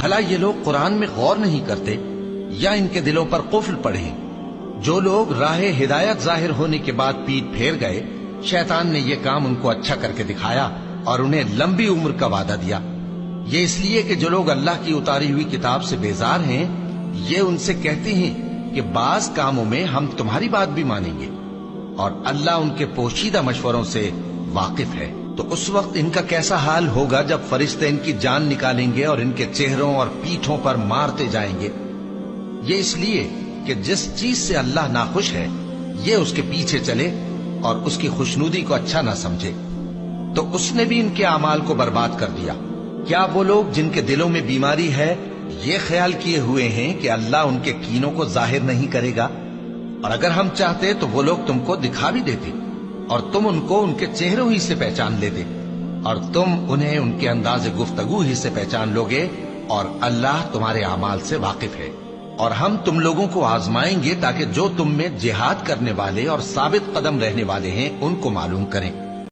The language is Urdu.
بھلا یہ لوگ قرآن میں غور نہیں کرتے یا ان کے دلوں پر قفل پڑے ہیں؟ جو لوگ راہ ہدایت ظاہر ہونے کے بعد پیٹ پھیر گئے، شیطان نے یہ کام ان کو اچھا کر کے دکھایا اور انہیں لمبی عمر کا وعدہ دیا۔ یہ اس لیے کہ جو لوگ اللہ کی اتاری ہوئی کتاب سے بیزار ہیں، یہ ان سے کہتے ہیں کہ بعض کاموں میں ہم تمہاری بات بھی مانیں گے، اور اللہ ان کے پوشیدہ مشوروں سے واقف ہے۔ تو اس وقت ان کا کیسا حال ہوگا جب فرشتے ان کی جان نکالیں گے اور ان کے چہروں اور پیٹھوں پر مارتے جائیں گے۔ یہ اس لیے کہ جس چیز سے اللہ ناخوش ہے، یہ اس کے پیچھے چلے اور اس کی خوشنودی کو اچھا نہ سمجھے، تو اس نے بھی ان کے اعمال کو برباد کر دیا۔ کیا وہ لوگ جن کے دلوں میں بیماری ہے یہ خیال کیے ہوئے ہیں کہ اللہ ان کے کینوں کو ظاہر نہیں کرے گا؟ اور اگر ہم چاہتے تو وہ لوگ تم کو دکھا بھی دیتے، اور تم ان کو ان کے چہروں ہی سے پہچان لیتے، اور تم انہیں ان کے انداز گفتگو ہی سے پہچان لوگے، اور اللہ تمہارے اعمال سے واقف ہے۔ اور ہم تم لوگوں کو آزمائیں گے تاکہ جو تم میں جہاد کرنے والے اور ثابت قدم رہنے والے ہیں ان کو معلوم کریں۔